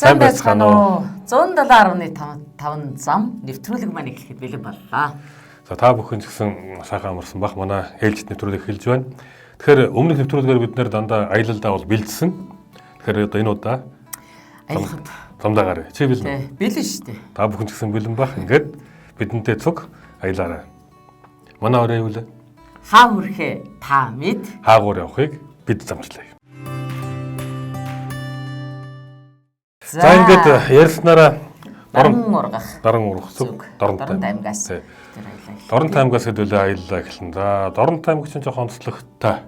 Сайн байцгаана уу? 107.5 зам нэвтрүүлэг маань эхлэхэд бэлэн боллоо. За та бүхэн ч гэсэн сайхан амарсан бах манай ээлжид нэвтрүүлэг эхэлж байна. Тэгэхээр өмнөх нэвтрүүлгээр бид нэр дандаа аялалдаа бол бэлдсэн. Тэгэхээр одоо энэ удаа аялахад замдаагаар чи бэлэн. Бэлэн шүү дээ. Та бүхэн ч гэсэн бэлэн бах. Ингээд бидэнтэй цуг аялаарай. Манай орой юу вэ? Хаа хүрэхээ та мэд. Хаагуур явахыг бид замчлаа. За ингээд ярьснараа Даран ургах зүг Доронтой аймгаас Доронтой аймгаас хэдүүлээ аяллаа эхэлнэ. За Доронтой аймаг чинь жоохон онцлогтой.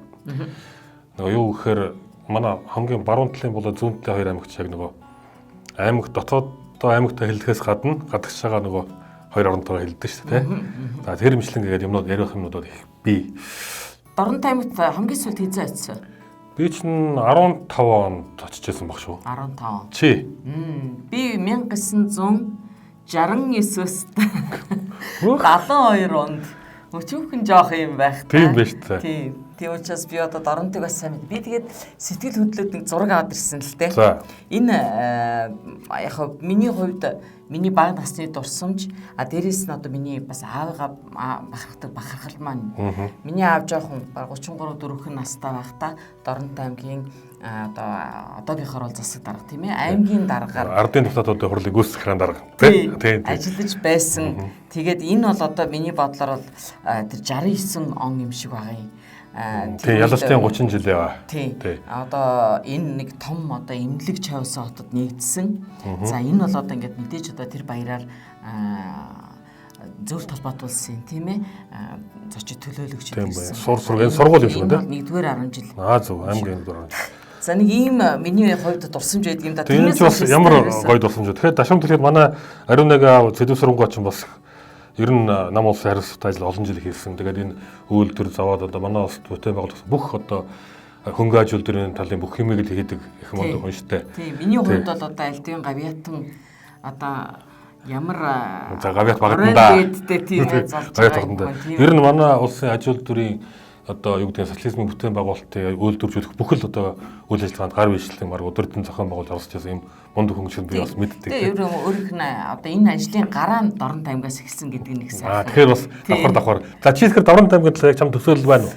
Нөгөө юу гэхээр манай хамгийн баруун талын болоо зүүн талын хоёр аймагч яг нөгөө аймаг дотооддоо аймагтай хэллэхээс гадна гадагш байгаа нөгөө хоёр оронтойгоо хэлдэг шүү дээ. За тэр мэтлэн гээд юмнууд ярих юмнуудад их бий. Доронтой аймагт хамгийн сүүлд хэзээ очив? Би чинь 15 онд очижсэн баг шүү. 15. Чи? Би 1969-өөс 72 онд өчүүхэн жоох юм байх та. Тийм байж та. Тийм учраас би одоо Доронтойг бас сайн мэд. Би тэгээд сэтгэл хөдлөлд нэг зураг аваад ирсэн л дээ. Энэ яг хөө миний хувьд миний бага насны дурсамж дээрээс нь одоо миний бас аавыгаа бахархал маань. Миний аав жоохон 33 4 настай байхдаа Доронтой аймгийн одоогийнхоор бол засаг дарга тийм ээ аймгийн даргаар ардын тогтоодын хурлыг үүсгэх хаан дарга тийм ажиллаж байсан. Тэгээд энэ бол одоо миний бодлоор бол тэр 69 он юм шиг байгаа юм. Тийм ялалтын 30 жил яваа. Тийм. Одоо энэ нэг том одоо эмнэлэг чавсан хотод нэгдсэн. За энэ бол одоо ингээд мэдээж одоо тэр баяраар зөвлөлт холбоотуулсан тийм ээ. Зочид төлөөлөгч гэсэн. Сургуулийн сургууль юм шиг байна. Нэгдүгээр 10 жил. Зөв аймгийн 10 жил. За нэг ийм миний хувьд дурсамж байдаг юм да. Тэрнээс бас ямар гоё дурсамж. Тэгэхээр дашам төлөхөд манай ариун нэг цэдв сургуугаа ч бас ер нь нам улсын хариуцлагатай ажил олон жил хийсэн. Тэгээд энэ үйлдвэр завод одоо манай улсад бүтээн байгуулах бүх одоо хөнгө аж үйлдвэрийн талын бүх юмыг л хийдэг их мундаг унштай. Тийм. Миний хувьд бол одоо альдын гавьяатан одоо ямар гавьяат багтандаа тийм гавьяатандаа. Ер нь манай улсын аж үйлдвэрийн одоо юу гэдэг социализмын бүтээн байгуулалтын үйлдвэржүүлэх бүх л одоо үйл ажиллагаанд гар бичлэлийн баг өдөртөн зохион байгуулж оролцож байсан юм мундаг хөнгөчөнд би бас мэддэг. Тэгээ өөрийнх нь одоо энэ ажлын гараа нь Доронтой аймгаас эхэлсэн гэдэг нэг сайн. Тэгэхээр бас давхар. За чи тэгэхээр Доронтой аймгийн талаар чам төсөөлөл байна уу?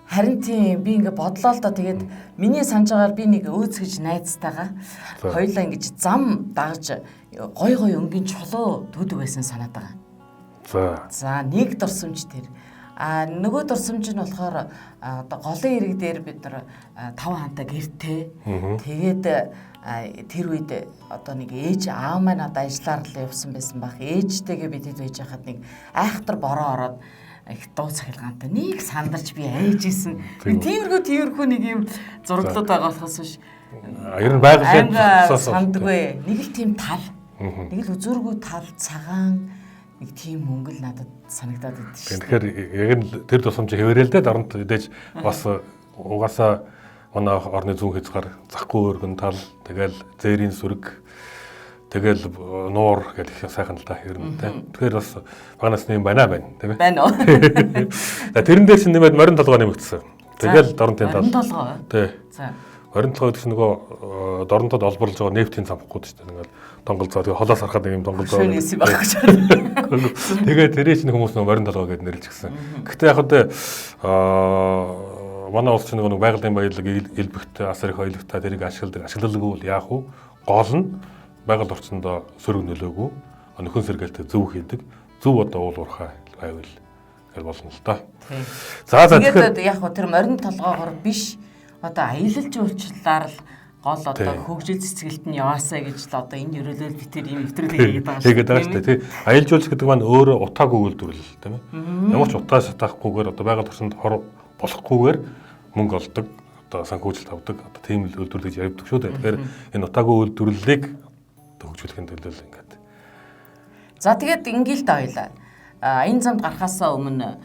Харин тийм би ингээ бодлоо л да тэгээд миний санаж байгаагаар би нэг өөцгөж найзтайгаа хоёулаа ингэж зам дагаж гой өнгийн чулуу төдөг байсан санаад байгаа. За нэг дурсамж тэр нөгөө дурсамж нь болохоор одоо голын ирэг дээр бид нар 5 ханта гэртээ тэгээд тэр үед одоо нэг ээж аав маань одоо ажиллаар л явсан байсан баг ээжтэйгээ бид хэд байж хахад нэг айхтар бороо ороод их дуу цахилгаантай нэг сандарч би айжсэн тиймэрхүү нэг юм зураглууд байгаа болохоос биш ер нь байгаль сандгүй нэг л тийм тал нэг л үзүүргүй тал цагаан нэг тийм мөнгөл надад санагдаад байдаг шүү. Тэгэхээр яг нь тэр тусламж хэвээрээ л дээ Доронт мэдээж бас угаасаа манай орны зүүн хязгаар захгүй өргөн тал тэгэл зээрийн сүрэг тэгэл нуур гэх их сайхан л та ер нь тийм. Тэгэхээр бас багнаас нэм байна тийм ээ. Байна уу? Тэрэн дээр чинь нэмээд морин толгой нэмэгдсэн. Тэгэл Доронтын тал. Морин толгой. Тий. За. Морин толгой гэсэн нөгөө Доронтод олборлож байгаа нефтийн цамхгууд шүү дээ. Ингээл тонголзоо тэгээ холоос харахад нэг юм тонголзоо. Шөнөөс юм багч. Тэгээ тэрээ чинь хүмүүс нөгөө морин толгой гэдээ нэрлэж гисэн. Гэхдээ яг хөө манай улс чинь нөгөө байгалийн баялаг элбэгтэй асар их ойлогтой тэрийг ашигладаггүй бол яах вэ? Гол нь байгаль орчиндөө сөрөг нөлөөгүй нөхөн сэргээлтэй зөв хийдэг. Зөв одоо уул уурхай байвал гэл болно л доо. За тэгээд яг хөө тэр морин толгоогоор биш одоо аялал жуулчлалаар л гол одоо хөгжил цэцгэлт нь яваасаа гэж л одоо энэ ерөөлөл би тэр юм нэвтрүүлэг хийгээд байгаа шүү дээ. Тий. Аялал жуулчлал гэдэг маань өөрөө утаагүй үйлдвэрлэл тийм ээ. Ямар ч утаа шатаахгүйгээр одоо байгаль орчинд болохгүйгээр мөнгө олдог, одоо санхүүжилт авдаг, одоо тийм л үйлдвэрлэл гэж ярьдаг шүү дээ. Тэгэхээр энэ утаагүй үйлдвэрлэлийг хөгжүүлэхин төлөө л ингээд. За тэгээд ингээл да хоёлаа. Энэ замд гарахаасаа өмнө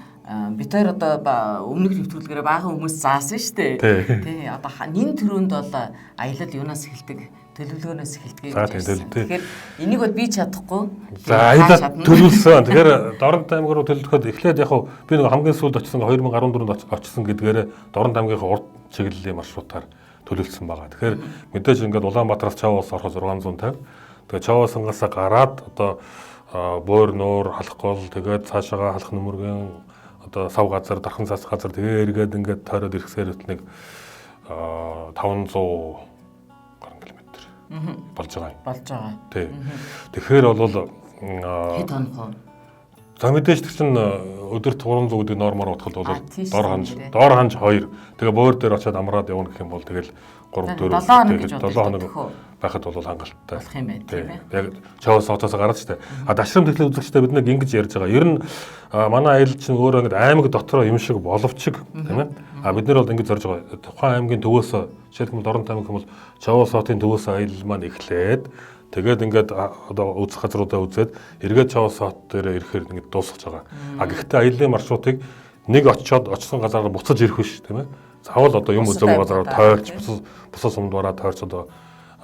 бид хоёр одоо өмнөх нэвтрүүлгээрээ баахан хүмүүс заасан шүү дээ. Тий. Одоо нин төрөнд бол аялал юунаас эхэлдэг? Төлөвлөгөөнөөс эхэлдэг гэж байна. Тэгэхээр энийг бол би чадахгүй. За аялал төлөвлөсөн. Тэгэхээр Доронтой аймаг руу төлөвлөхөд эхлээд яг би нэг хамгийн сүүлд очсон 2014 онд очсон гэдгээр Доронтой аймгийн урд чиглэлийн маршрутаар төлөвлөсөн байгаа. Тэгэхээр мэдээж ингээд Улаанбаатараас Чаваас ороход 650. Тэгээ Чаваасангаас гараад одоо бөөр нуур халах гол тэгээд цаашаага халах нөмөргөн одоо сав газар дархан цаас газар тэгээ эргээд ингээд тойроод ирэхсээр нэг 500 гаруй километр болж байгаа юм. Болж байгаа. Тий. Тэгэхээр бол хэд хоног за мэдээж тэр чинь өдөрт 300 гэдэг нормоор бодоход бол дор ханж 2. Тэгээ бөөр дээр очиод амраад явна гэх юм бол тэгэл 3 4 7 хоног байхад бол хангалттай болох юм байна тийм ээ. Яг Чаваас хотоос гараад штэ. Дашрам тэглээ үзэгчтэй бид нэг ингэж ярьж байгаа. Ер нь манай аялал чинь өөрөө ингэ аймаг дотроо юм шиг боловчиг тийм ээ. Бид нар бол ингэж зорж байгаа. Тухайн аймгийн төвөөс жишээлбэл Дорнот аймаг юм бол Чаваас хотын төвөөс аялал маань эхлээд тэгээд ингээд одоо үзэх газруудаа үзээд эргээд Чаваас хот дээр ирэхээр ингээд дуусгаж байгаа. Гэхдээ аяллаа маршрутыг нэг очсон газараа буцаж ирэх биш тийм ээ. Заавал одоо юм үзээгүй газараар тойрч бусад сумдвараа тойрч одоо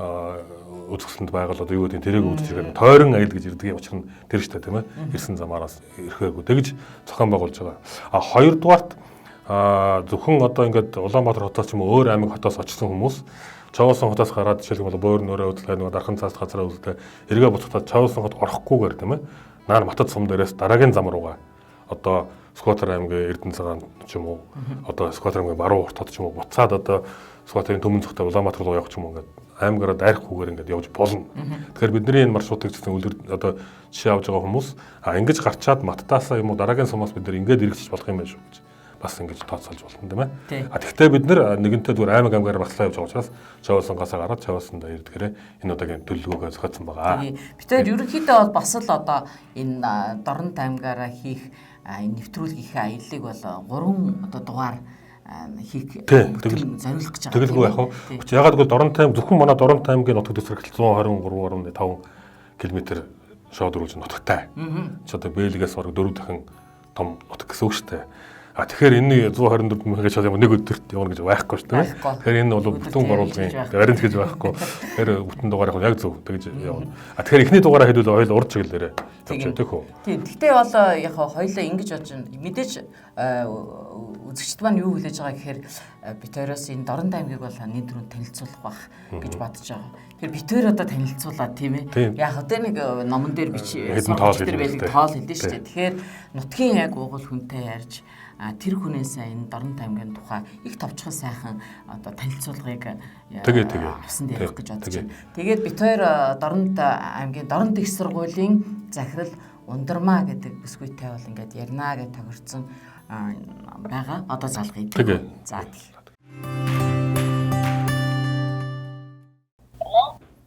үзэсгэлэнт байгаль одоо юу гэдэг тэрийг үзэж ирэх тойрон аялал гэж ирдэг юм учир нь тэр штэ тийм ээ. Ирсэн замаараас ирэхээгүй тэгж зохион байгуулж байгаа. Хоёрдугаарт зөвхөн одоо ингээд Улаанбаатар хотоос ч юм уу өөр аймаг хотоос очсон хүмүүс Чаваасан хотоос гараад жишээлбэл бөөр нөрөө үзлээ нэг дархан цаас газараа үзлээ эргээ буцахтаа Чаваасан хот орохгүйгээр тийм ээ. Наар Матад сум дээрээс дараагийн зам руугаа одоо Скватер аймгийн Эрдэнэ цагаан ч юм уу одоо Скватер аймгийн баруун урт хот ч юм уу буцаад одоо Скватерын төмөн зүгтээ Улаанбаатар руу явах ч юм уу ингээд аймагаараа дайрахгүйгээр ингээд явж болно. Тэгэхээр бидний энэ маршрутыг гэсэн үлгэр одоо жишээ авж байгаа хүмүүс ингэж гарчаад Маттаасаа юм уу дараагийн сумаас бид нар ингээд эргэжиж болох юм байна шүү гэж бас ингэж тооцоолж болно тийм ээ. Тэгэхдээ бид нар нэгэнтээ зүгээр аймаг багслаа явж байгаа учраас Чаваасангаас гараад Чаваасанд ирдгээрээ энэ удаагийн төлөвлөгөөгөө зохиосон байгаа. Бид тэр ерөнхийдөө бол бас л одоо энэ Дорнот аймгаараа хийх нэвтрүүлгийнхээ аяллыг бол 3 одоо дугаар хийх зориулах гэж байгаа. Тэгэлгүй яг хөө. Ягаад гэвэл Дорнот аймаг зөвхөн манай Дорнот аймгийн нутаг дэвсгэр 123.5 км шоод руу нутагтай. Ч одоо Бэлгээс бараг 4 дахин том нутаг гэсэн үг шүү дээ. Тэгэхээр энэ 124 мянга шал нэг өдөрт явна гэж байхгүй шүү дээ. Тэгэхээр энэ бол бүтэн гурвалгын арин гэж байхгүй. Тэгэхээр бүтэн дугаар яг зөв тэгж явна. Тэгэхээр эхний дугаараа хэлвэл ойл урд чиглэлээр явж байдаг хөө. Тийм. Гэхдээ бол яг хоёлаа ингэж бодож мэдээж үзэгчд маань юу хүлээж байгаа гэхээр бид хоёроос энэ Дорнот аймгийг бол нэг түрүүнд танилцуулах бах гэж бодож байгаа. Тэгэхээр бид хоёр одоо танилцуулаад тийм ээ. Яг одоо нэг номон дээр тоол хэлнэ шүү дээ. Тэгэхээр нутгийн яг уугуул хүнтэй ярьж тэр хүнээс энэ Дорнот аймгийн тухай их товчхон сайхан одоо танилцуулгыг авсан дээрх гэж бодож байна. Тэгээд бид хоёр Дорнот аймгийн Дорнот их сургуулийн захирал Ундрмаа гэдэг бүсгүйтэй бол ингээд ярина гэж тохирсон байгаа. Одоо залгая. За тийм.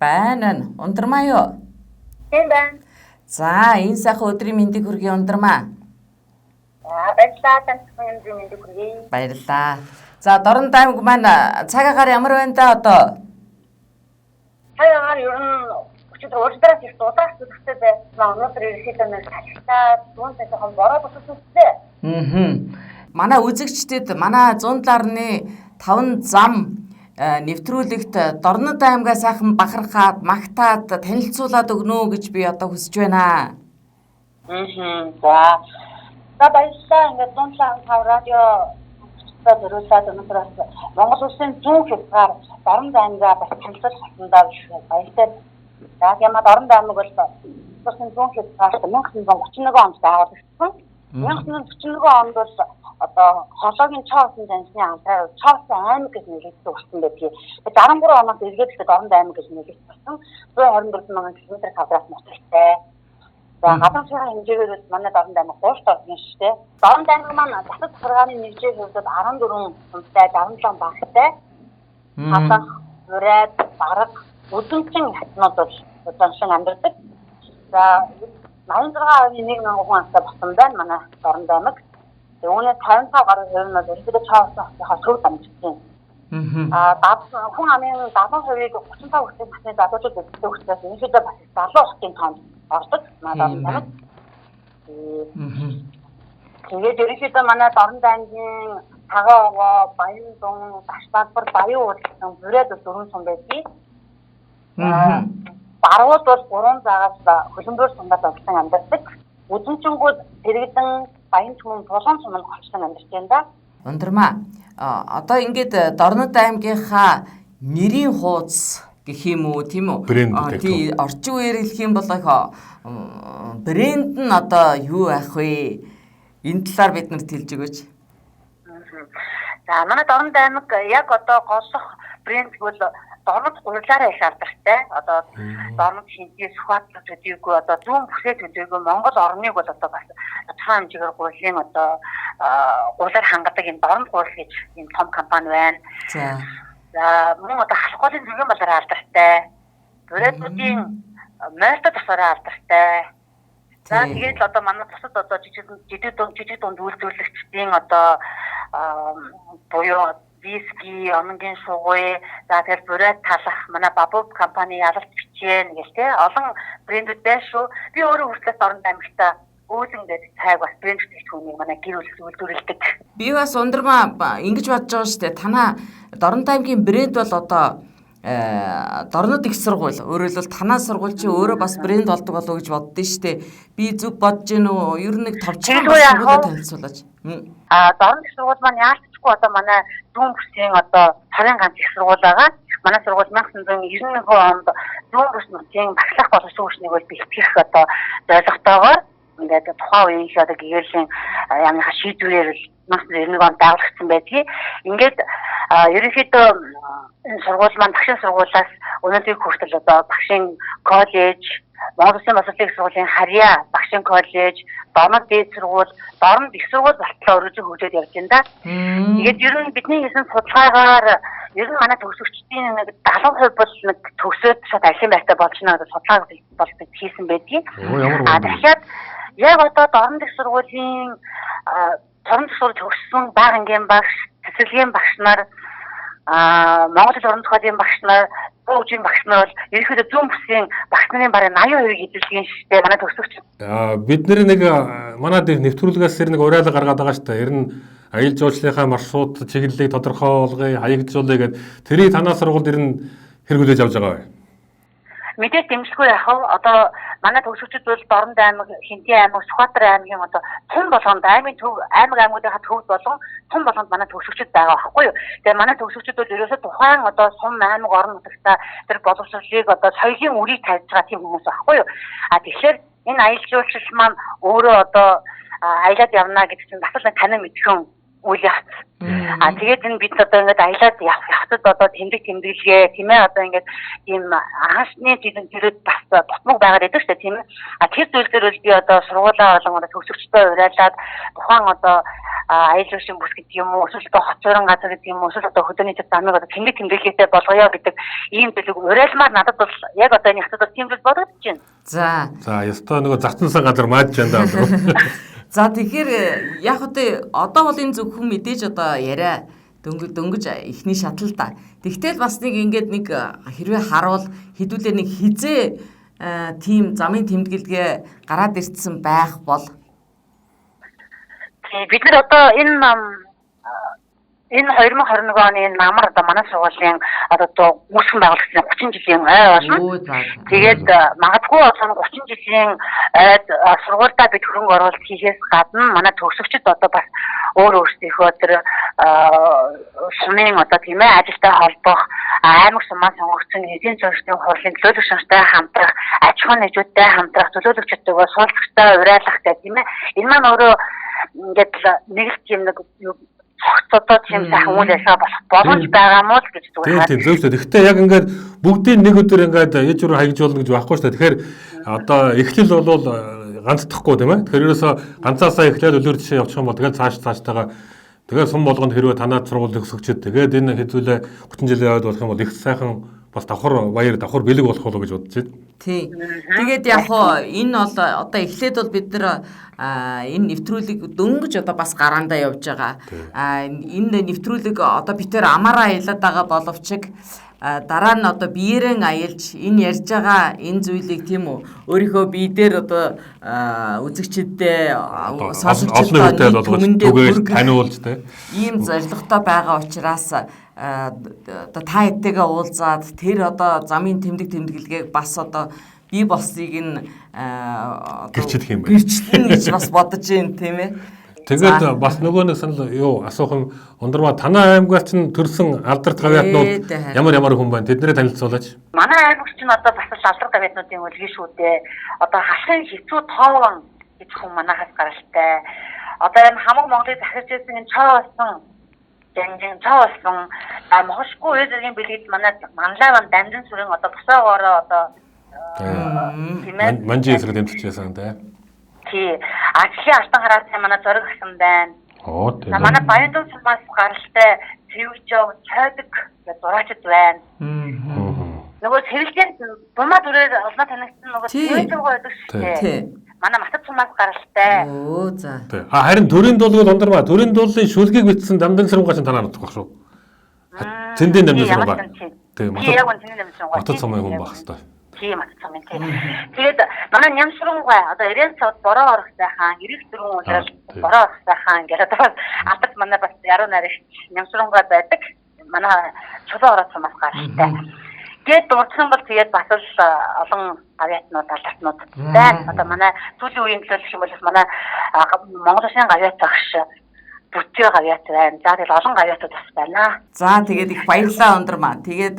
Байна. Ундрмаа юу? Тийм байна. За, энэ сайхан өдрийн мэндийг хүргэе Ундрмаа. Баярлалаа. Таньсан өдрийн мэндийг хүргэе. Баярлалаа. За, Дорнот аймаг маань цаг агаар ямар байна да одоо? Цаг агаар ер нь өчигдөр их дулаас зүгтээ байна. Өнөөдөр ерөнхийдөө нэг таштай түүнээс хон бороо боссон үстэй. Манай үзэгчдэд манай 107.5 зам нэвтрүүлэгт Дорнот аймгаа сайхан бахархаад, магтаад танилцуулаад өгнө гэж би одоо хүсэж байна. За баярлалаа. Ингээд 107.5 радио зориулаад өнөөдрөөс Монгол Улсын зүүн хязгаар Дорнот аймгаа бас танилцуулах болсондоо баяртай. За ямар Дорнот аймаг бол Улсын зүүн хязгаарт 1931 онд байгуулагдсан. 1941 онд бол одоо хоолойгийн Чаваасын заншны хамтраар Чаваасын аймаг гэж нэрийгдсэн болсон байдаг. 63 оноос эргээд Дорнот аймаг гэж нэрийгдсэн. 124 мянган км квадрат нутагтай. За гадаад ширхэг хэмжээгээр манай Дорнот аймаг 3 орны шүү дээ. Дорнот аймаг маань засаг захиргааны нэгжийн хувьд 14 сумтай, 77 багтай. Хатан, Урайд, Бараг, Өдөнчин хатнууд бол заншин амьдардаг. За 86.1 хүн амтай болсон байна манай Дорнот аймаг. Үүнээс 55 гаруй хувь нь ерөнхийдөө Чаваасынхаа төв дамжсан. Хүн амын 70%-ийг 35 хүртэлх насны залуучууд үздэг учраас ерөнхийдөө бас 70 хотын тоонд ордог манай Дорнот аймаг. Тэгээд ерөнхийдөө манай Дорнот аймгийн Тагааваа, Баяндун, Дашбаатар, Баян уулсан бүрээд 4 сум байдаг. Барууд бол 3 загаас хөлбөмбөр сумдад олсон амьдардаг. Үдэнчингүүд Тэрэгдэн, Баян түмэн, Булган суманд олсон амьдарч байна да. Ундрмаа одоо ингээд Дорнот аймгийнхаа нэрийн хуудас гэх юм уу тийм үү? Тий, орчин үеэр хэлэх юм бол брэнд нь одоо юу ах вэ? Энэ талаар биднэрт хэлж өгөөч. За манай Дорнод аймаг яг одоо голлох брэнд гэвэл Дорнод гурлаараа их алдартай. Одоо Дорнод шинжээ Сүхбаатар төдийгүй одоо зүүн бүсээ төдийгүй Монгол орныг бол одоо бас тодорхой хэмжээгээр гурлийн одоо гурлаар хангадаг энэ Дорнод гурал гэж энэ том компани байна. За мөн одоо халахлын зүйн балаар алдартай. Бүрээдүүдийн морьтой тасаараа алдартай. За тэгээд л одоо манай бусад одоо жижиг дунд үйлдвэрлэгчдийн одоо буюу виски, ононгийн сугуй, за тэгээд бүрээд талах манай Бабуб компани ялалт бичээн гэх тээ олон брэндүүд байна шүү. Би өөрөө хүртэл Дорнод аймагта үүлэндээ цайг бас брэнд төлөвлөнийг манай гэр бүл үйлдвэрлэдэг. Би бас ундрмаа ингэж бодож байгаа шүү дээ. Танаа Дорнод аймгийн брэнд бол одоо Дорнод их сургууль. Өөрөөр хэлбэл танаа сургууль чи өөрөө бас брэнд болдог болов уу гэж боддоо шүү дээ. Би зүг бодож гин үү? Ер нь нэг товчхон сургуулиуд танилцуулаач. Дорнод их сургууль маань яалтчгүй одоо манай зүүн бүсийн одоо сарын ганц их сургууль байгаа. Манай сургууль 1991 онд зүүн бүс нутгийн багшлах боловсон хүчнийг бол бэлтгэх одоо зорилготойгоор ингээд тухайн үеийн одоо гэгэрлийн яамны шийдвэрээр 1991 онд дагуулсан байдгийг. Ингээд ерөнхийдөө энэ сургууль маань багшийн сургуулиас өнөөдрийг хүртэл одоо багшийн коллеж, Монгол Улсын боловсролын сургуулийн Харьяа багшийн коллеж, Дорнод дээд сургууль, Дорнод их сургууль болтлоо өргөжин хөгжөөд явж байна да. Тэгээд ер нь бидний хийсэн судалгаагаар ер нь манай төгсөгчдийн нэг 70% бол нэг төгсөөд шат ажлын байртаа болж байна гэдэг судалгаа бол хийсэн байдгийг. Дахиад яг одоо Дорнод их сургуулийн Дорнод их сургууль төгссөн баагангийн багш, цэцэрлэгийн багш нар Монгол Улсын орон зохиолын багш нар, хөгжлийн багш нар бол ерөнхийдөө зүүн бүсгийн багш нарын бараг 80% эзэлгийн шигтэй манай төгсөгч. Бид нэг манай нэвтрүүлгээс нэг уриалга гаргаад байгаа шүү дээ. Ер нь аялал жуулчлалынхаа маршрут чиглэлийг тодорхойлгоё, хаягдуулъя гэдэг тэрийг танаа сургуульд ер нь хэрэгжүүлж авч байгаа бай. Мэдээж дэмжлэгүй яах вэ? Одоо манай төгсөгчд бол Дорнод аймаг, Хинтээ аймаг, Сүхбаатар аймгийн одоо цөм болгонд аймаг аймагуудынхаа төвд болгон цөм болгонд манай төгсөгчд байгаа байхгүй юу? Тэгээ манай төгсөгчд бол ерөөсөө тухайн одоо сум аймаг орон нутагта тэр боловсролыг одоо соёлын үрийг тавьж байгаа тийм хүмүүс байхгүй юу? Тэгэхээр энэ аялал жуулчлал маань өөрөө одоо аялаад явна гэдэг чинь бас л танин мэдхэн үйл явц. Тэгээд энэ бид одоо ингээд аялаад явцад одоо тэмдэглэгээ тийм ээ одоо ингээд ийм анхны зүйлүүд бас тутмаг байгаад байдаг шүү дээ тийм ээ. Тэр зүйлээр бол би одоо сургуулаа болон төгсөгчдөө уриалаад тухайн одоо аялал жуулчлалын бүс гэдэг юм уу эсвэл одоо хоцорон газар гэдэг юм уу эсвэл одоо хөдөөний замыг одоо тэмдэглэгээтэй болгоё гэдэг ийм зүйлийг уриалмаар надад бол яг одоо энэ хатад тийм зүйл бодогдож байна. За ёстой нөгөө зарцсан газар мааж байна даа. За тэгэхээр яг одоо бол энэ зөвхөн мэдээж одоо яриа дөнгөж ихний шатал та. Тэгтэл бас нэг ингээд нэг хэрвээ харуул хэдүүлээ нэг хизээ тийм замын тэмдэглэгээ гараад ирсэн байх бол бид нар одоо энэ 2021 оны энэ намар одоо манай сургуулийн одоо үүсгэн байгуулагдсан 30 жилийн ой болно. Тэгээд магадгүй одоо 30 жилийн ойд сургуультай бид хөрөнгө оруулалт хийхээс гадна манай төгсөгчд одоо бас өөрсдийнхөө тэр сумын одоо тийм ээ ажилтай холбох аймаг сумаа сонгогдсон эдийн засгийн хурлын төлөөлөгч нартай хамтрах, аж ахуйн нэгжүүдтэй хамтрах, төлөөлөгчдөө суулгачтай уриалах гэх тийм ээ. Энэ маань өөрөө ингээд нэг л тийм нэг цогцолтой тийм сайхан үйл ажиллагаа болох боломж байгаа мó л гэж зүгээр. Тийм зөв шүү. Гэхдээ яг ингээд бүгдийг нэг өдөр ингээд ээж рүү хаягжуулна гэж байхгүй шүү. Тэгэхээр одоо эхлэл бол ганцдахгүй тийм ээ. Тэгэхээр ерөөсө ганцаасаа эхлээд өлөр жишээ явуучих юм бол тэгээд цааштайгаа тэгээд сум болгонд хэрвээ танаа сургуулийн өсөгчд тэгээд энэ хэдүүлээ 30 жилийн ойд болох юм бол их сайхан бас давхар баяр давхар бэлэг болох болов гэж бодож байна. Тий. Тэгээд яг хоо энэ бол одоо эхлээд бол бид нар энэ нэвтрүүлэг дөнгөж одоо бас гараандаа явж байгаа. Энэ нэвтрүүлэг одоо бид тэр амаараа аялаад байгаа боловч дараа нь одоо биеэрэн аялж энэ ярьж байгаа энэ зүйлийг тийм үү өөрийнхөө бие дээр одоо үзэгчдэд сонсогчдод түгээл таниулж тийм ийм зорилготой байгаа учраас одоо та хэдтэйгээ уулзаад тэр одоо замын тэмдэглэгийг бас одоо бий болсыг нь гэрчлэх юм байна. Гэрчлэн гэж бас бодож байна тийм ээ. Тэгээд бас нөгөө нэг санал юу асуух юм ундрмаа танаа аймгаас чинь төрсэн алдарт гавьяатнууд ямар хүн байна? Тэднэрээ танилцуулаач. Манай аймагч нь одоо бас л алдарт гавьяатнуудын үлгий шүү дээ. Одоо халахын хэцүү тоовон гэж хүн манайхаас гаралтай. Одоо энэ хамаг Монголыг захирч ирсэн энэ цаасан цаасан мохшгүй үеийн бэлгэд манай манлайван дамжин сүрэн одоо босоогоороо одоо манжи эсрэг дэмжиж байсан те. Тий. Ажлын алтан хараас манай зөрөг асан байна. Тийм. Манай Баяндун сумаас гаралтай Цэвжөө цайдаг гэж зураачд байна. Нөгөө цэвэлгийн бумаа дүрээр олноо танигдсан нөгөө Цэвжөө байдаг шүү дээ. Манай Матад сумаас гаралтай. За. Харин төрийн дуулууд ундрмаа төрийн дуулын шүлгийг бичсэн дамдан сэрүүнгаа чинь танаа нутгах шүү. Цэндийн дамдан сэрүүнгаа. Тийм. Матад сумын хүн байх хэвээр. Тийм атсан юм тийм. Тэгээд манай нямсруугаа одоо 90 цад бороо орох сайхан 94 удаас бороо орох сайхан гэдэг одоо албад манай бас яруу найрагч нямсруугаа байдаг. Манай чулуу ороод сумаас гаралтай. Тэгээд дурдсан бол тэгээд бас л олон гавьяатнууд алдаатнууд байна. Одоо манай сүүлийн үеийн төлөөлөх юм бол манай Монгол Улсын гавьяат багш бүтээ гавьяат байна. За тэгээд олон гавьяатууд бас байна. За тэгээд их баярлалаа ундрмаа. Тэгээд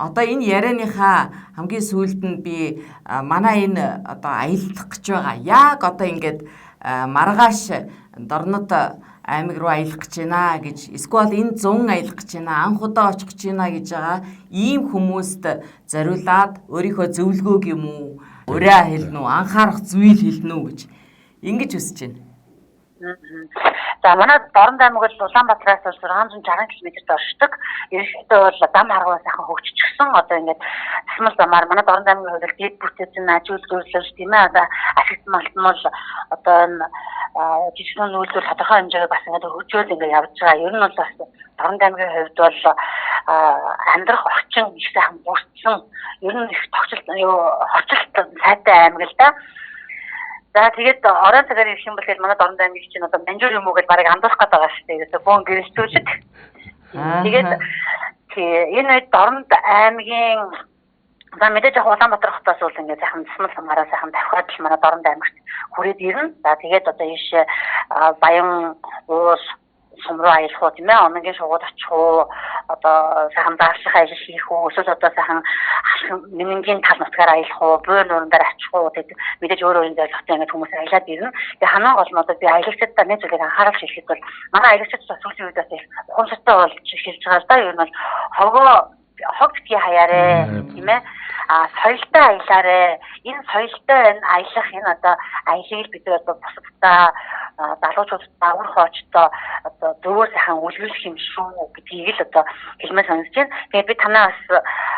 одоо энэ ярианыхаа хамгийн сүүлд нь би манай энэ одоо аялдах гэж байгаа. Яг одоо ингээд маргааш Дорнод аймаг руу аялах гэж байна гэж эсвэл энэ 100 аялах гэж байна, анх удаа очих гэж байна гэж байгаа ийм хүмүүст зориулаад өөрийнхөө зөвлөгөөг юм уу, ураа хэлнэ үү, анхаарах зүйл хэлнэ үү гэж ингэж үсэж байна. За манай Дорнод аймаг бол Улаанбаатараас 660 км-д оршдог. Ерөнхийдөө бол дам харгуй сайхан хөгжчихсөн. Одоо ингээд засмал замаар манай Дорнод аймгийн хувьд дэд бүтээсэн ажил үйлдвэрлэл тийм ээ. Одоо ашигт малтан бол одоо энэ жижигхэн үйлдвэр тодорхой хэмжээгээр бас ингээд хөгжөөл ингээд явж байгаа. Ер нь бол бас Дорнод аймгийн хувьд бол амьдрах орчин их сайхан бүрдсэн. Ер нь их тогтцол хорцолт сайтай аймаг л да. За тэгээд орон цагаар ирэх юм бол манай Дорнод аймгийн чинь одоо манжуур юм уу гэж барыг андуурах гэдэг байгаа шүү дээ. Тэгээд бөөн гэрэлтүүлэг. Тэгээд энэ үед Дорнод аймгийн за мэдээж Улаанбаатар хотоос бол ингээд сайхан засмал самаараа сайхан давхаад л манай Дорнод аймагт хүрээд ирнэ. За тэгээд одоо ийш Баян уус сум руу аялах уу тийм ээ, оногийн шугууд очих уу, одоо сайхан дааших ажил хийх үү, эсвэл одоо сайхан минингийн тал нутгаар аялах уу, буй нуурандаар очих уу гэдэг мэдээж өөр өөр зорилготой ингээд хүмүүс аялаад ирнэ. Тэгээ хамгийн гол нь одоо би аялагчдаа нэг зүйлийг анхаарал хэлэхэд бол манай аялагчид бас сүүлийн үед бас их ухамсартай болж эхэлж байгаа л да. Ер нь бол хог битгий хаяарэ тийм ээ, соёлтой аялаарэ. Энэ соёлтой аялах энэ одоо аялыг бид одоо бусадтай залуучуудтай үр хоочтой одоо зөвөр сайхан үлгэрэх юм шүү гэдгийг л одоо хэлмээр санагдаж байна. Тэгээд би танаас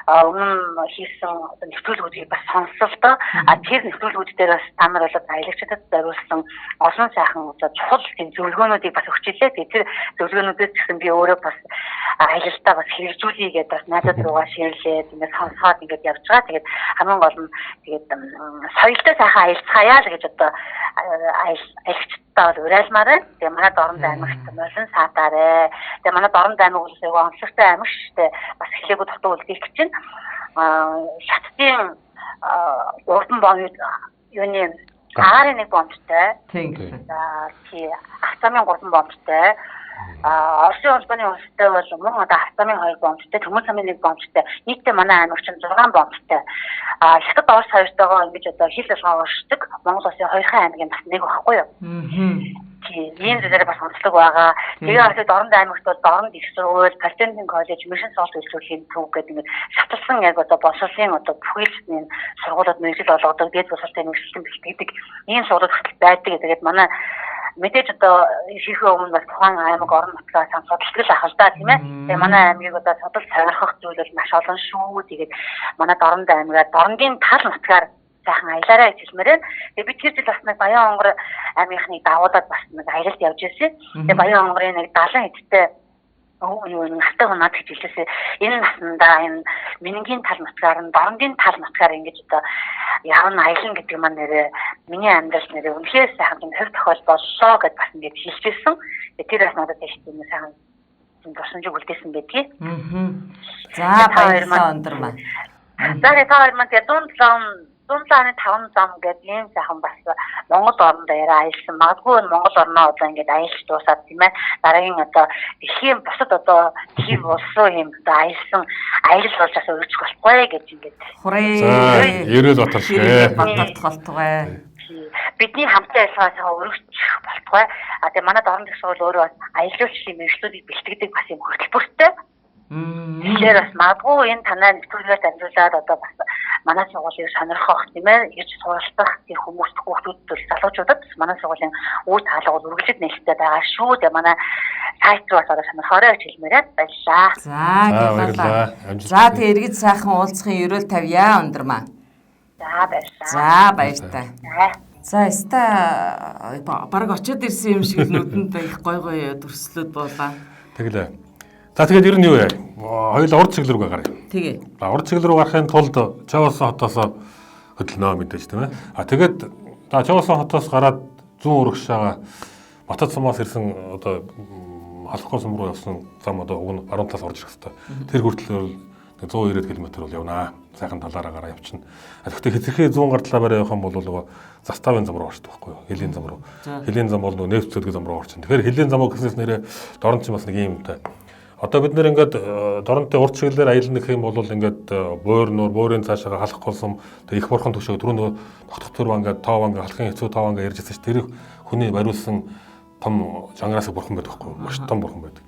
өмнө хийсэн одоо нэвтрүүлгүүдийг бас сонслоо л доо. Тэр нэвтрүүлгүүд дээр бас та нар бол аялагчдад зориулсан олон сайхан одоо чухал тийм зөвлөгөөнүүдийг бас өгч илээ. Тэгээд тэр зөвлөгөөнүүдээс гэсэн би өөрөө бас аялалтаа бас хэрэгжүүлье гэдээ бас найзууд руугаа шеэрлээд ингээд сонсоод ингээд явж байгаа. Тэгээд хамгийн гол нь тэгээд соёлтой сайхан аялцгаая л гэж одоо аялагчдаа бол уриалмаар байна. Тэгээ манай Дорнод аймагт молин саатаарэ. Тэгээ манай Дорнод аймаг бол айгүй онцлогтой аймаг шүү дээ. Бас эхлээгүү дутуу үлдээх гэж чинь шатдын урдан бомб юуны аарын нэг бомбтой. Тийм. За тий автомын 3 бомбтой. Оросын улбаны улстай бол мөн одоо автомын 2 бомбтой, төмөр самын 1 бомбтой. Нийтдээ манай аймаг чинь 6 бомбтой. Хятад Орос хоёртойгоо ингэж одоо хил болгоо өршдөг. Монгол Улсын 2 аймгийн бас нэг байхгүй юу? Тийм зүйлээр бас онцлог байгаа. Тэгээ бас Дорнод аймагт бол Дорнод их сургууль, Политехник коллеж, Мишн солт үйлчлэлийн төв гэдэг ингээд шатлсан яг одоо боловсролын одоо бүхэлдээ сургуулиуд мэргэжил болгодог, дээд боловсролын мэргэжилтэн бэлтгэдэг ийм сургуулиуд байдаг. Тэгээд манай мэдээж одоо хийхээ өмнө бас тухайн аймаг орон нутгаа сан судалтгэл авах л да тийм ээ. Тэгээ манай аймгийг одоо судал сонирхох зүйл бол маш олон шүү. Тэгээд манай Дорнод аймгаа Дорнодын тал нутгаар сайхан аялаарай гэж хэлмээр байна. Тэгээ бид тэр жил бас нэг Баян онгор аймгийнхны давуулаад бас нэг аялалд явж ирсэн. Тэгээ Баян онгорын нэг 70 эдтэй юу настай хүн надад хэлжсэн. Энэ наснда энэ минингийн тал нутгаар нь Дорнодын тал нутгаар ингэж одоо явна аялна гэдэг маань нэрээ миний амьдрал нэрээ үнэхээр сайхан юм хөв тохиол боллоо гэдээ бас ингэж хэлжсэн. Тэр бас надад их тийм сайхан дурсамжийг үлдээсэн байдгийг. За баярлалаа өндөр маань. За та хоёр маань тэгээд дунд зам 105 зам гэдэг ийм сайхан бас Монгол орнд яриа аялсан. Магадгүй Монгол орноо одоо ингээд аялж дуусаад тийм ээ. Дараагийн одоо дэлхийн бусад одоо дэлхийн улс руу ийм одоо аялсан аялал болж бас өргөж болохгүй гэж ингээд. Хүрээ. Ерөөл батар шгэ. Баталт болтугай. Бидний хамтын ажиллагаасаа өргөж болтугай. А тэгээ манайд орон төгс бол өөрөө бас аялуулчдын мэдлүүдийг бэлтгэдэг бас юм хөтөлбөртэй. Тэгэхээр бас магадгүй энэ танай нэвтрүүлгээр дамжуулаад одоо бас манай сургуулийг сонирхох тийм ээ ирж суралцах тийм хүмүүс хүүхдүүд төл залуучуудад манай сургуулийн үр таалга бол үргэлжлээд нээлттэй байгаа шүү. Тэгээ манай сайт руу бас ороод сонирхоорой гэж хэлмээрээ баярлалаа. За баярлалаа. За тэгээ иргэд сайхан уулзахын ерөөл тавья өндрмаа. За баярлалаа. За баяртай. За яста баг очиод ирсэн юм шиг нүдэнд их гой гой дүрслүүд болоо. Тэглээ. За тэгээд ер нь юу вэ? Хоёул урд чиглэл рүү гараа. Тэгээ. Урд чиглэл рүү гарахын тулд Чавсан хотоос хөдөлнө мэдээж тийм ээ. Тэгээд Чавсан хотоос гараад зүүн урагшаага Батад сумаас ирсэн одоо халахгүй сум руу явсан зам одоо уг нь баруун талаас орж ирэх хэвээр. Тэр хүртэл 190 км бол явнаа. Сайхан талаараа гараа явчихна. Тэгэхдээ хэтэрхий зүүн гар талаа бараа явах юм бол нөгөө заставын зам руу орчдөг байхгүй юу? Хилийн зам руу. Хилийн зам бол нөгөө нефт цэдгүү зам руу орчихно. Тэгэхээр хилийн замаа гэснээс нэрээ дорн чинь бас нэг юм та. Одоо бид нэр ингээд доронтой урт чиглэлээр аялна гэх юм бол ингээд буур нуур буурын цаашаа халах голсом их бурхан төгшөө түрүү нөгөө тогтох төр банга тав банга халахын хэцүү тав банга ярьж байсан ш. Тэр хүний бариулсан том жангараас бурхан байдаг байхгүй юу? Маш том бурхан байдаг.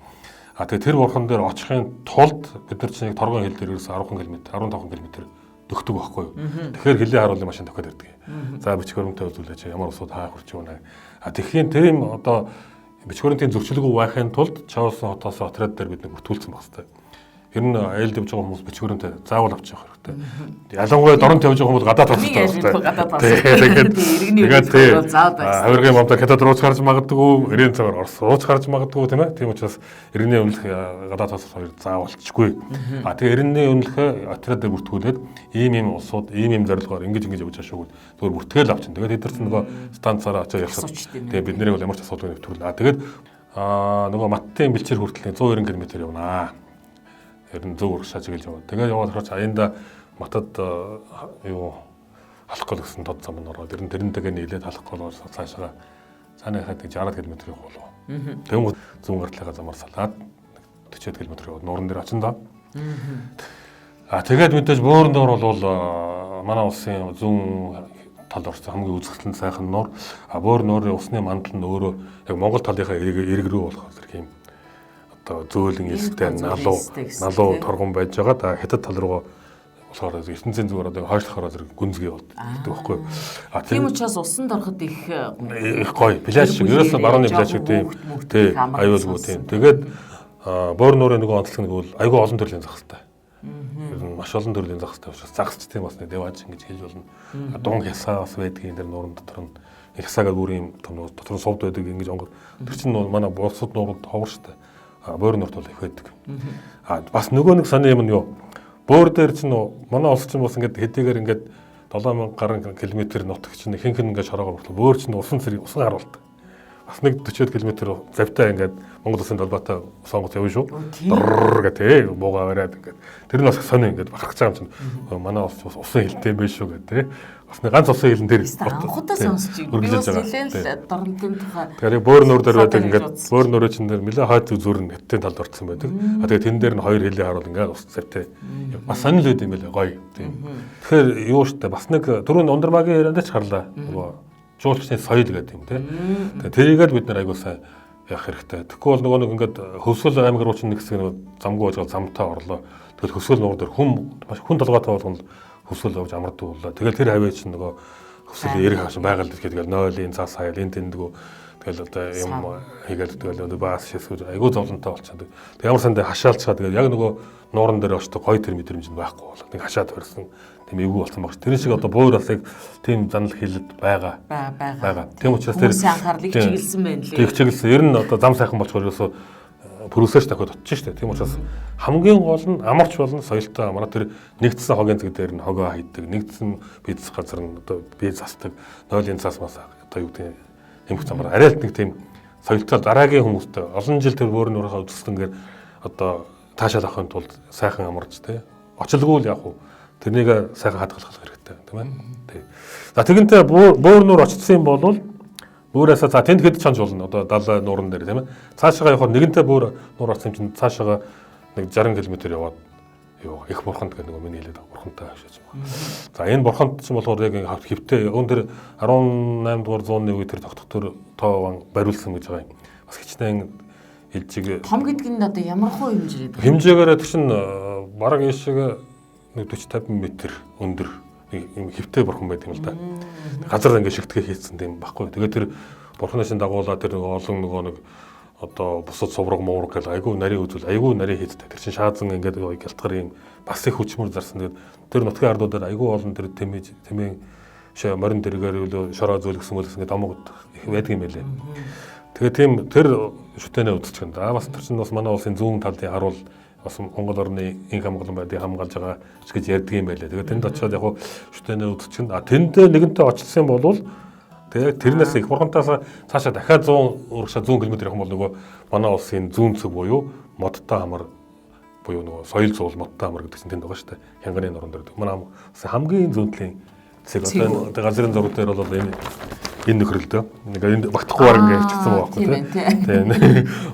А тэгээ тэр бурхан дээр очихын тулд бид нар чинь торгон хил дээр ерөөс 10 км 15 км дөхдөг байхгүй юу? Тэгэхээр хилийн харуулын машин тохиод ирдэг. За бичгөрөнтэй үзүүлээч ямар усууд хаа хурж байна. А тэгэхээр тэр юм одоо бичгөрөнтийн зөрчилгүй байхын тулд Чавсан хотоос отряд дээр бид нэг бүртгүүлсэн баг хэвээр. Ер нь айлд явж байгаа хүмүүс бичгөрөнтэй заавал авчих хэрэгтэй. Ялангуяа дорн тавьж байгаа хүмүүс гадаад тавьчих хэрэгтэй. Тэгээд авиргын момдо хятад руу гарч магадгүй, эрийн цагаар Орос руу гарч магадгүй тийм ээ. Тийм учраас иргэний өмнөх гадаад тас хоёр заавалчгүй. А тэгээд иргэний өмнөх отряд дээр бүртгүүлээд ийм улсууд ийм зорилгоор ингэж явж байгаа шүү. Зүгээр бүртгэл авчин. Тэгээд эдгэрт нөгөө станцаараа очиж явсан. Тэгээд бидний бол ямар ч асуудалгүй нэвтрүүлнэ. Тэгээд нөгөө Маттын бэлчээр хүртэл 190 км явнаа. Ер нь зөв урагшаа чиглэж яваа. Тэгээд яваад хараач аянда Матад юу халах гол гэсэн тод зам нь ороод ер нь тэрнтэйгээ нийлээд халах гол цаашаа цааны хаад 60 км явах болов. Тэгвэл зүүн гартлага замаар салаад 40 км яваад нууран дээр очиндаа. Тэгээд мэдээж бөөрн доор бол манай улсын зүүн талд орсон хамгийн үзэсгэлэн сайхан нуур. Бөөр нуурын усны мандал нь өөрөө яг Монгол талынхаа эрэг рүү болох зэрэг юм. Зөөлөн элстэй налуу торгон байж байгаа. Да хятад тал руугаа болохоор ертөнцийн зүгээр одоо хойшлохоор зэрэг гүнзгий болдог байхгүй. Тийм учраас усанд ороход их гоё. Пляж шиг ерөөсөө барууны пляж шиг тийм. Аюулгүй тийм. Тэгээд боор нуурын нөгөө онцлог нэг бол айгүй олон төрлийн зах хэвтай. Ер нь маш олон төрлийн зах хэвтай учраас загсч тийм бас нэг деваж ингэж хийж болно. Дун хясаа бас байдгийн дээр нуурын дотор нь хясаагаа бүр юм том дотор нь сувд байдаг ингэж онгод. Тэр чинь манай бусад нуурууд ховор штэ. Бөөр нурт бол их байдаг. Бас нөгөө нэг сони юм нь юу? Бөөр дээр чинь манай улс чинь бас ингээд хэдийгээр ингээд 7000 гаруй километр нутаг чинь хинхэн ингээд шороогоор болов. Бөөр чинь усан харуулдаг. Бас нэг 40 км завтай ингээд Монгол улсын талбайтай сонгоц явна шүү. Гэх буугаа бариад ингээд тэр нь бас сони ингээд бахархаж байгаа юм чинь манай улс усан хилтэй байх шүү гэдэг. Бас нэг ганц усан хилэн дээр анхудаа сонсчих. Би бас нэлээд дорнтын тухай. Тэгэхээр бөөр нуур дээр байдаг ингээд бөөр нуурын чин дээр нэлээд хойд зүр нь хэдтийн талд орцсон байдаг. Тэгээд тэн дээр нь хоёр хилээ харуул ингээд ус завтай. Бас сонир л үт юм байлаа гоё. Тийм. Тэгэхээр юу штэ бас нэг түрүүн ундармагийн ярианд ч харлаа. Нөгөө жуулчны соёл гэдэг юм тийм. Тэгээд тэрийг л бид нар айгуу сайн явах хэрэгтэй. Тэгэхгүй бол нөгөө нэг ингээд хөвсгөл аймаг руу чинь нэг хэсэг нөгөө замгүй байж замтаа орлоо. Тэгэл хөвсгөл нуур дээр хүн толгойтой болгоно хөвсгөл явж амардаг боллоо. Тэгэл тэр хавь чинь нөгөө хөвсгөл эрэг хааш байгаль гэхэд нойлын цаас хаял энэ тэндгүү тэгэл одоо юм хийгээд тэгэл баас шисгүү айгуу зовлонтой болчихсон. Тэг ямар сандаа хашаалцгаа тэгэл яг нөгөө нууран дээр очдог гоё тэр мэдрэмж нь байхгүй болоо. Нэг хашаад барьсан тийм эвгүй болсон багш. Тэр шиг одоо буур бас яг тийм занал хийлэд байгаа. Тийм учраас тэр анхаарлыг чиглэсэн байна лээ. Тэг чиглэсэн. Ер нь одоо зам сайхан болчихоор ерөөсөө пүрүсэж дахиад очиж штэ. Тийм учраас хамгийн гол нь амарч болно соёлтой амраа тэр нэгдсэн хогийн зэг дээр нь хогоо хайдаг. Нэгдсэн бизнес газар нь одоо бие засдаг. Нойлын цаас мас одоо юу гэдэг эмх замаар арай л нэг тийм соёлтой дараагийн хүмүүстэй олон жил тэр бөөрийн урахаа үзэсгэлэнгээр одоо таашаал авахын тулд сайхан амарч те. Очилгүй л яг уу тэрнийг сайхан хадгалах хэрэгтэй тийм ээ. Тий. За тэгэнтэй бөөр нуур очсон юм бол бөөрөөсөө за тэнд хэд чанж болно одоо 70 нууран дээр тийм ээ. Цаашаа явахаар нэгэнтээ бөөр нуур очсон чинь цаашаа нэг 60 км яваад их бурханд гэдэг нэг миний хэлээд бурхантай хашиж байгаа. За энэ бурханд ч болохоор яг хөвтэй өн тэр 18 дугаар зууны үе тэр тогтхтөр тоован бариулсан гэж байгаа юм. Бас хичнээн элжиг том гэдэг нь одоо ямар хуу хэмжээ гэдэг. Хэмжээгээр тэр чинь бараг ийшээ нэг 40-50 м өндөр юм хөвтэй бурхан байдаг юм л да. Газар ингээ шигтгэе хийцэн тийм баггүй. Тэгээд тэр бурханаас дагуулаад тэр олон нэг одоо бусад сувраг муураг гэл айгүй нарийн үзүүл айгүй нарийн хийдтэй. Тэр чинь шаазан ингээд гялтгар юм бас их хүчмөр зарсан. Тэгээд тэр нутгийн ардуудаар айгүй олон тэр тэмээ морин дэргээр шороо зөөлгсөн мөлс ингээд домог их байдаг юм байлээ. Тэгээд тийм тэр шүтэнэ үзчихэн да. Бас тэр чинь бас манай улсын зүүн талын харуул бас Монгол орны инх хамгаалан байдгийг хамгаалж байгаа гэж ярьдаг юм байлээ. Тэгээд тэнд очиод яг шүтэнэ үзчихэн. Тэнд нэгэнтээ очсон болвол тэгээд тэрнээс их бурхантаас цаашаа дахиад 100 урагшаа 100 км явах юм бол нөгөө манай улсын зүүн цэг буюу модтой хамар буюу нөгөө соёл зуул модтой хамар гэдэг чинь тэнд байгаа шүү дээ. Хянганы нуран дээр. Манай хамгийн зүүнтлийн цэг одоо газрын зураг дээр бол энэ нөхрөлдөө нэг энэ багтахгүй баг ингэ хичсэн байгаа байхгүй тийм.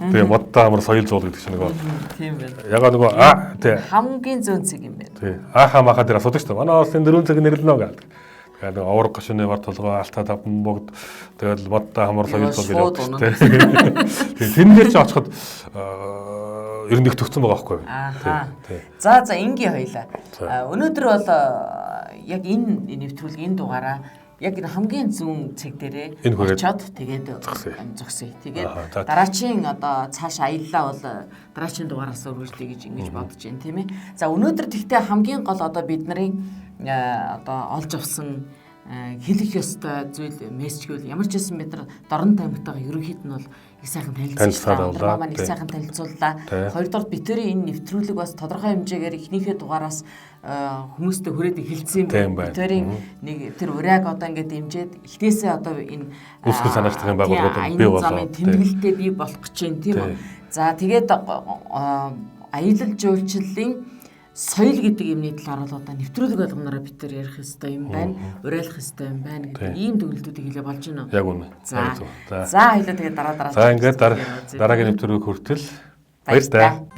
Тэгээ модтой хамар соёл зуул гэдэг чинь нөгөө тийм байна. ягаа нөгөө тий хамгийн зүүн цэг юм байна. Тий. Хаамахаа дээр асуудаг шүү дээ. Манай улсын дөрөв цэг нэрлэнэ гэдэг. Тэгээд авраг гашууны бар толгой алтаа таван богд тэгээд модтой хамар соёл зуул гэдэг тийм. Тэндээ ч очиход ер нь их төгсөн байгаа байхгүй юу? За ингийн хоёлаа. Өнөөдөр бол яг энэ нэвтрүүлэг энэ дугаараа яг энэ хамгийн зүүн цэг дээрээ очиод тэгээд зогсъё. Тэгээд дараачийн одоо цааш аяллаа бол дараачийн дугаараас өргөжлөе гэж ингэж бодож байна тийм ээ. За өнөөдөр тэгтээ хамгийн гол одоо бидний одоо олж авсан хэлэх ёстой зүйл мессеж гэвэл ямар ч байсан бид нар Дорн таймгтайгаа ерөнхийд нь бол их сайхан танилцууллаа. Манай их сайхан танилцууллаа. Хоёрдугаар битэрийн энэ нэвтрүүлэг бас тодорхой хэмжээгээр эхнийхээ дугаараас хүмүүстэй хүрээд хэлсэн юм байна. Битэрийн нэг тэр ураг одоо ингээд дэмжиж эхнээсээ одоо энэ үсгэл санаачлагын байгууллагууд бий болоо. Тэмдэглэлтэй бий болох гэж байна тийм үү. За тэгээд аялал жуулчлалын соёл гэдэг юмны талаар бол одоо нэвтрүүлэг болгоноор бид нар ярих хэрэгтэй юм байна. Уриалах хэрэгтэй юм байна гэдэг ийм төгөлдүүдийг хэлээ болж байна уу? Яг үнэ. За хоёлаа тэгээд дараа. За ингээд дараагийн нэвтрүүлэг хүртэл баярлалаа.